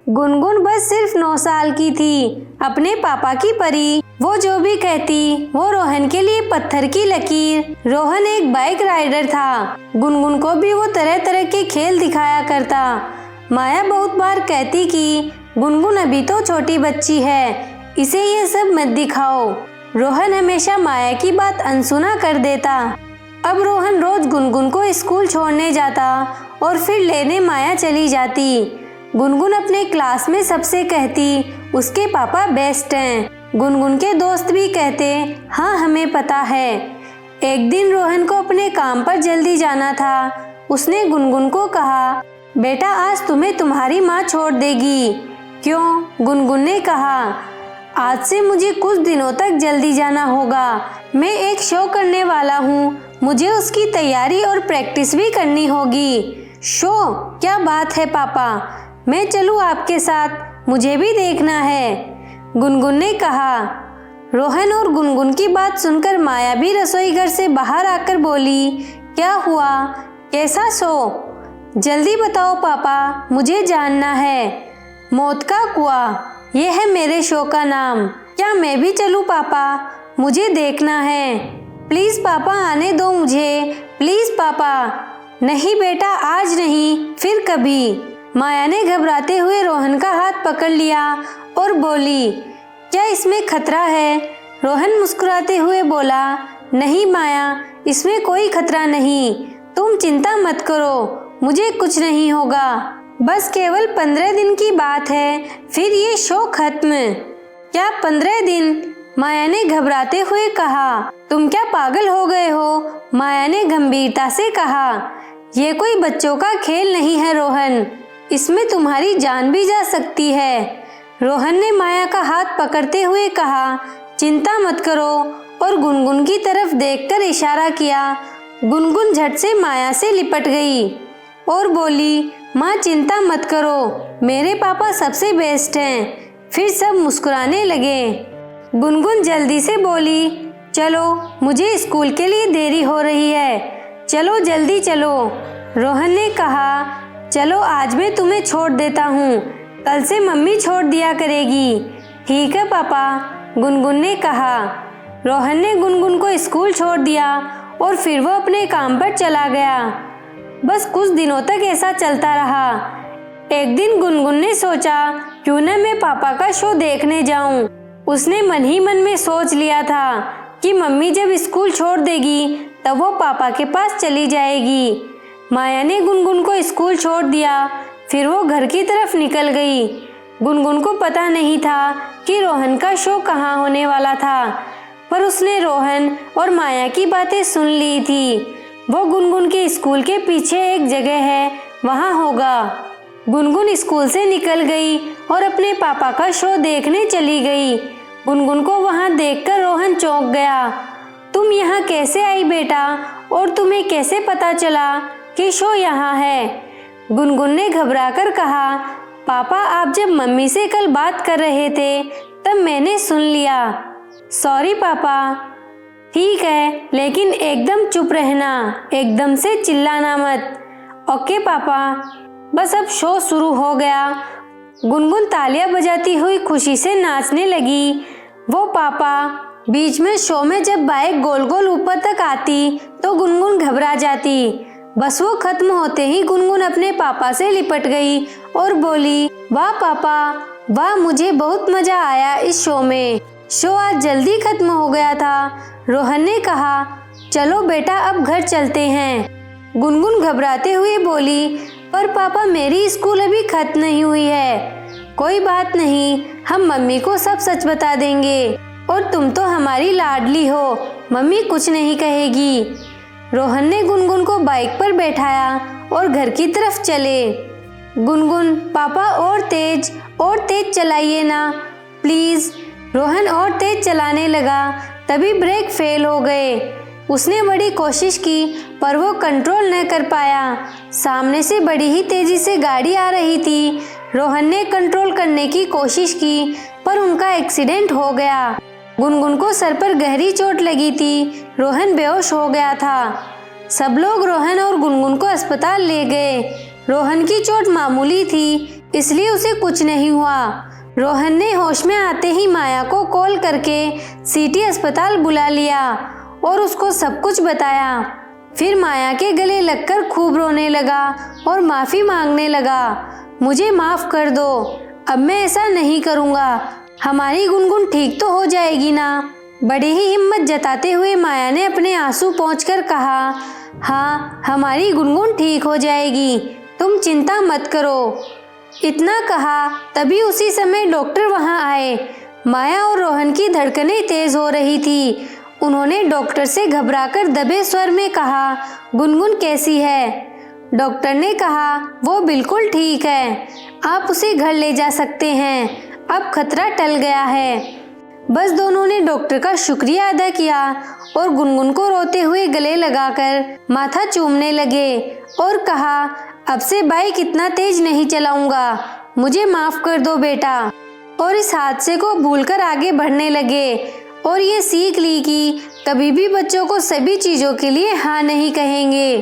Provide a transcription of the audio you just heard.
गुनगुन बस सिर्फ 9 साल की थी, अपने पापा की परी। वो जो भी कहती वो रोहन के लिए पत्थर की लकीर। रोहन एक बाइक राइडर था। गुनगुन को भी वो तरह तरह के खेल दिखाया करता। माया बहुत बार कहती कि गुनगुन अभी तो छोटी बच्ची है, इसे ये सब मत दिखाओ। रोहन हमेशा माया की बात अनसुना कर देता। अब रोहन रोज गुनगुन को स्कूल छोड़ने जाता और फिर लेने माया चली जाती। गुनगुन अपने क्लास में सबसे कहती उसके पापा बेस्ट हैं। गुनगुन के दोस्त भी कहते हाँ हमें पता है। एक दिन रोहन को अपने काम पर जल्दी जाना था। उसने गुनगुन को कहा बेटा आज तुम्हें तुम्हारी माँ छोड़ देगी। क्यों? गुनगुन ने कहा आज से मुझे कुछ दिनों तक जल्दी जाना होगा। मैं एक शो करने वाला हूँ, मुझे उसकी तैयारी और प्रैक्टिस भी करनी होगी। शो? क्या बात है पापा, मैं चलूँ आपके साथ, मुझे भी देखना है, गुनगुन ने कहा। रोहन और गुनगुन की बात सुनकर माया भी रसोई घर से बाहर आकर बोली क्या हुआ, कैसा शो? जल्दी बताओ पापा, मुझे जानना है। मौत का कुआं, यह है मेरे शो का नाम। क्या मैं भी चलूँ पापा, मुझे देखना है। प्लीज पापा आने दो मुझे, प्लीज पापा। नहीं बेटा आज नहीं, फिर कभी। माया ने घबराते हुए रोहन का हाथ पकड़ लिया और बोली क्या इसमें खतरा है? रोहन मुस्कुराते हुए बोला नहीं माया, इसमें कोई खतरा नहीं, तुम चिंता मत करो, मुझे कुछ नहीं होगा। बस केवल 15 दिन की बात है, फिर ये शो खत्म। क्या 15 दिन? माया ने घबराते हुए कहा। तुम क्या पागल हो गए हो? माया ने गंभीरता से कहा। ये कोई बच्चों का खेल नहीं है रोहन, इसमें तुम्हारी जान भी जा सकती है। रोहन ने माया का हाथ पकड़ते हुए कहा चिंता मत करो और गुनगुन की तरफ देखकर इशारा किया। गुनगुन झट से माया से लिपट गई और बोली माँ चिंता मत करो, मेरे पापा सबसे बेस्ट हैं। फिर सब मुस्कुराने लगे। गुनगुन जल्दी से बोली चलो, मुझे स्कूल के लिए देरी हो रही है, चलो जल्दी चलो। रोहन ने कहा चलो आज मैं तुम्हें छोड़ देता हूँ, कल से मम्मी छोड़ दिया करेगी। ठीक है पापा, गुनगुन ने कहा। रोहन ने गुनगुन को स्कूल छोड़ दिया और फिर वो अपने काम पर चला गया। बस कुछ दिनों तक ऐसा चलता रहा। एक दिन गुनगुन ने सोचा क्यों न मैं पापा का शो देखने जाऊं। उसने मन ही मन में सोच लिया था कि मम्मी जब स्कूल छोड़ देगी तब वो पापा के पास चली जाएगी। माया ने गुनगुन को स्कूल छोड़ दिया, फिर वो घर की तरफ निकल गई। गुनगुन को पता नहीं था कि रोहन का शो कहाँ होने वाला था, पर उसने रोहन और माया की बातें सुन ली थी। वो गुनगुन के स्कूल के पीछे एक जगह है, वहाँ होगा। गुनगुन स्कूल से निकल गई और अपने पापा का शो देखने चली गई। गुनगुन को वहाँ देखकर रोहन चौंक गया। तुम यहाँ कैसे आई बेटा, और तुम्हें कैसे पता चला कि शो यहाँ है? गुनगुन ने घबराकर कहा पापा आप जब मम्मी से कल बात कर रहे थे तब मैंने सुन लिया। सॉरी पापा। ठीक है, लेकिन एकदम चुप रहना, एकदम से चिल्लाना मत। ओके पापा। बस अब शो शुरू हो गया। गुनगुन तालियां बजाती हुई खुशी से नाचने लगी। वो पापा बीच में शो में जब बाइक गोल गोल ऊपर तक आती तो गुनगुन घबरा जाती। बस वो खत्म होते ही गुनगुन अपने पापा से लिपट गई और बोली वाह पापा वाह, मुझे बहुत मजा आया इस शो में। शो आज जल्दी खत्म हो गया था। रोहन ने कहा चलो बेटा अब घर चलते हैं। गुनगुन घबराते हुए बोली पर पापा मेरी स्कूल अभी खत्म नहीं हुई है। कोई बात नहीं, हम मम्मी को सब सच बता देंगे, और तुम तो हमारी लाडली हो, मम्मी कुछ नहीं कहेगी। रोहन ने गुनगुन को बाइक पर बैठाया और घर की तरफ चले। गुनगुन पापा और तेज चलाइए ना प्लीज। रोहन और तेज चलाने लगा, तभी ब्रेक फेल हो गए। उसने बड़ी कोशिश की पर वो कंट्रोल न कर पाया। सामने से बड़ी ही तेजी से गाड़ी आ रही थी। रोहन ने कंट्रोल करने की कोशिश की पर उनका एक्सीडेंट हो गया। गुनगुन को सर पर गहरी चोट लगी थी। रोहन बेहोश हो गया था। सब लोग रोहन और गुनगुन को अस्पताल ले गए। रोहन की चोट मामूली थी, इसलिए उसे कुछ नहीं हुआ। रोहन ने होश में आते ही माया को कॉल करके सिटी अस्पताल बुला लिया और उसको सब कुछ बताया। फिर माया के गले लगकर खूब रोने लगा और माफ़ी मांगने लगा। मुझे माफ़ कर दो, अब मैं ऐसा नहीं करूँगा। हमारी गुनगुन ठीक तो हो जाएगी ना? बड़ी ही हिम्मत जताते हुए माया ने अपने आंसू पोंछकर कहा, हाँ, हमारी गुनगुन ठीक हो जाएगी, तुम चिंता मत करो। इतना कहा तभी उसी समय डॉक्टर वहां आए। माया और रोहन की धड़कनें तेज हो रही थी। उन्होंने डॉक्टर से घबराकर दबे स्वर में कहा, गुनगुन कैसी है? डॉक्टर ने कहा, वो बिल्कुल ठीक है, आप उसे घर ले जा सकते हैं, अब खतरा टल गया है। बस दोनों ने डॉक्टर का शुक्रिया अदा किया और गुनगुन को रोते हुए गले लगाकर माथा चूमने लगे और कहा, अब से बाइक इतना तेज नहीं चलाऊंगा, मुझे माफ कर दो बेटा। और इस हादसे को भूलकर आगे बढ़ने लगे और ये सीख ली कि कभी भी बच्चों को सभी चीज़ों के लिए हाँ नहीं कहेंगे।